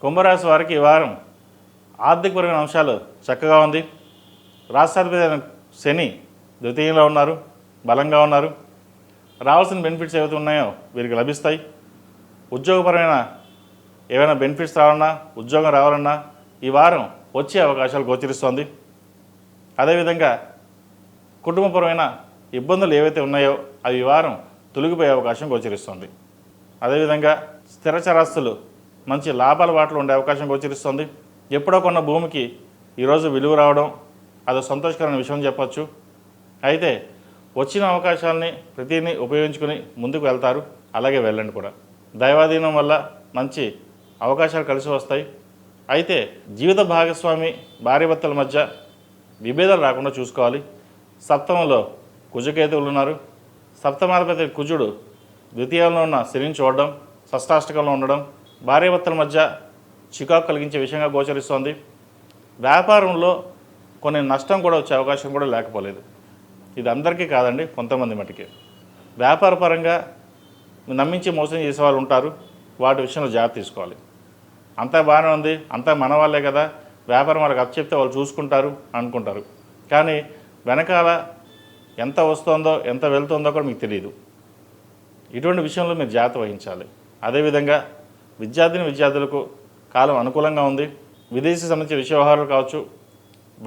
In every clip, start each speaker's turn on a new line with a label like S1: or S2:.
S1: కుంభరాశి వారికి ఈ వారం ఆర్థికపరమైన అంశాలు చక్కగా ఉంది. రాష్ట్రాధిపతి అయిన శని ద్వితీయంలో ఉన్నారు, బలంగా ఉన్నారు. రావాల్సిన బెనిఫిట్స్ ఏవైతే ఉన్నాయో వీరికి లభిస్తాయి. ఉద్యోగపరమైన ఏవైనా బెనిఫిట్స్ రావాలన్నా, ఉద్యోగం రావాలన్నా ఈ వారం వచ్చే అవకాశాలు గోచరిస్తోంది. అదేవిధంగా కుటుంబపరమైన ఇబ్బందులు ఏవైతే ఉన్నాయో అవి ఈ వారం తొలగిపోయే అవకాశం గోచరిస్తుంది. అదేవిధంగా స్థిర చరాస్తులు మంచి లాభాల బాటలో ఉండే అవకాశం గోచరిస్తుంది. ఎప్పుడో కొన్న భూమికి ఈరోజు విలువ రావడం అది సంతోషకరమైన విషయం చెప్పచ్చు. అయితే వచ్చిన అవకాశాలని ప్రతిని ఉపయోగించుకుని ముందుకు వెళ్తారు. అలాగే వెళ్ళండి కూడా. దైవాధీనం వల్ల మంచి అవకాశాలు కలిసి వస్తాయి. అయితే జీవిత భాగస్వామి భార్యాభర్తల మధ్య విభేదాలు రాకుండా చూసుకోవాలి. సప్తమంలో కుజకేతువులు ఉన్నారు. సప్తమాధిపతి కుజుడు ద్వితీయంలో ఉన్న శనిని చూడడం, షష్టాష్టకంలో ఉండడం భార్యాభర్తల మధ్య చికాకు కలిగించే విషయంగా గోచరిస్తోంది. వ్యాపారంలో కొన్ని నష్టం కూడా వచ్చే అవకాశం కూడా లేకపోలేదు. ఇది అందరికీ కాదండి, కొంతమంది మటుకే. వ్యాపార పరంగా నమ్మించి మోసం చేసే వాళ్ళు ఉంటారు. వాటి విషయంలో జాగ్రత్త తీసుకోవాలి. అంతా బాగానే ఉంది, అంతా మన వాళ్ళే కదా, వ్యాపారం వాళ్ళకి అప్పచెప్తే వాళ్ళు చూసుకుంటారు అనుకుంటారు. కానీ వెనకాల ఎంత వస్తుందో ఎంత వెళ్తుందో కూడా మీకు తెలియదు. ఇటువంటి విషయంలో మీరు జాగ్రత్త వహించాలి. అదేవిధంగా విద్యార్థులకు కాలం అనుకూలంగా ఉంది. విదేశీ సంబంధించిన విషయ వ్యవహారాలు కావచ్చు,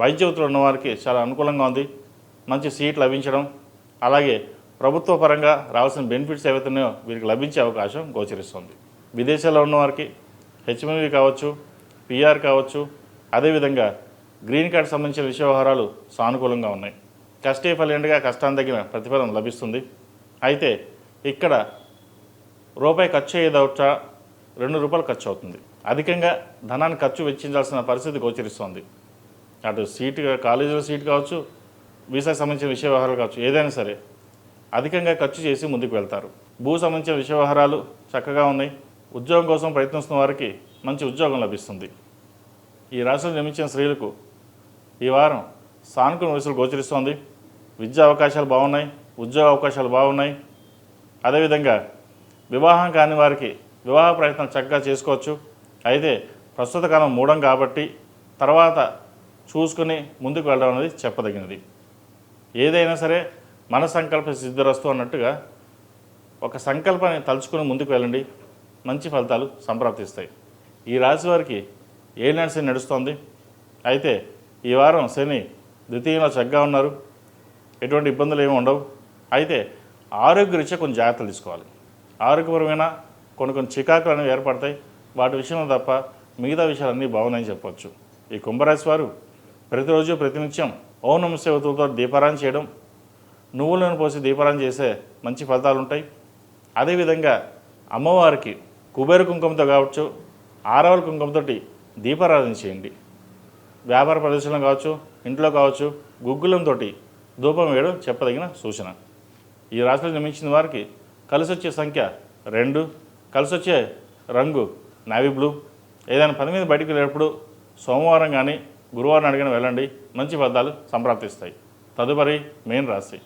S1: వైద్య వృత్తిలో ఉన్నవారికి చాలా అనుకూలంగా ఉంది. మంచి సీట్ లభించడం, అలాగే ప్రభుత్వ పరంగా రావాల్సిన బెనిఫిట్స్ ఏవైతే ఉన్నాయో వీరికి లభించే అవకాశం గోచరిస్తుంది. విదేశాల్లో ఉన్నవారికి హెచ్ఎంవి కావచ్చు, పిఆర్ కావచ్చు, అదేవిధంగా గ్రీన్ కార్డ్ సంబంధించిన విషయ వ్యవహారాలు సానుకూలంగా ఉన్నాయి. కష్టే ఫలిండగా కష్టాన్ని తగిన ప్రతిఫలం లభిస్తుంది. అయితే ఇక్కడ రూపాయి ఖర్చు అయ్యేదవుట 2 రూపాయలు ఖర్చు అవుతుంది. అధికంగా ధనాన్ని ఖర్చు వెచ్చించాల్సిన పరిస్థితి గోచరిస్తోంది. అటు సీటు, కాలేజీలో సీట్ కావచ్చు, వీసాకు సంబంధించిన విషయ వ్యవహారాలు కావచ్చు, ఏదైనా సరే అధికంగా ఖర్చు చేసి ముందుకు వెళ్తారు. భూ సంబంధించిన విషయ వ్యవహారాలు చక్కగా ఉన్నాయి. ఉద్యోగం కోసం ప్రయత్నిస్తున్న వారికి మంచి ఉద్యోగం లభిస్తుంది. ఈ రాశిలో జన్మించిన స్త్రీలకు ఈ వారం సానుకూల వయసులు గోచరిస్తోంది. విద్యా అవకాశాలు బాగున్నాయి, ఉద్యోగ అవకాశాలు బాగున్నాయి. అదేవిధంగా వివాహం కాని వారికి వివాహ ప్రయత్నం చక్కగా చేసుకోవచ్చు. అయితే ప్రస్తుత కాలం మూఢం కాబట్టి తర్వాత చూసుకుని ముందుకు వెళ్ళడం అనేది చెప్పదగినది. ఏదైనా సరే మన సంకల్ప సిద్ధిరస్తు అన్నట్టుగా ఒక సంకల్పాన్ని తలుచుకుని ముందుకు వెళ్ళండి, మంచి ఫలితాలు సంప్రాప్తిస్తాయి. ఈ రాశి వారికి ఏలినాటి శని నడుస్తోంది. అయితే ఈ వారం శని ద్వితీయంలో చక్కగా ఉన్నారు. ఎటువంటి ఇబ్బందులు ఏమి ఉండవు. అయితే ఆరోగ్యరీత్యా కొన్ని జాగ్రత్తలు తీసుకోవాలి. ఆరోగ్యపరమైన కొన్ని చికాకులు అనేవి ఏర్పడతాయి. వాటి విషయంలో తప్ప మిగతా విషయాలన్నీ బాగున్నాయని చెప్పవచ్చు. ఈ కుంభరాశి వారు ప్రతిరోజు ప్రతినిత్యం ఓం నమః శివాయతో దీపారాధన చేయడం, నువ్వులను పోసి దీపారాధన చేసే మంచి ఫలితాలు ఉంటాయి. అదేవిధంగా అమ్మవారికి కుబేర కుంకుమతో కావచ్చు, ఆరవల కుంకుమతో దీపారాధన చేయండి. వ్యాపార ప్రదేశంలో కావచ్చు, ఇంట్లో కావచ్చు, గుగ్గులంతో ధూపం వేయడం చెప్పదగిన సూచన. ఈ రాశిలో జన్మించిన వారికి కలిసి వచ్చే సంఖ్య 2, కలిసి వచ్చే రంగు నావీ బ్లూ. ఏదైనా పని మీద బయటికి వెళ్ళేటప్పుడు సోమవారం కానీ గురువారం అడిగిన వెళ్ళండి, మంచి ఫలితాలు సంప్రాప్తిస్తాయి. తదుపరి మీన రాశి.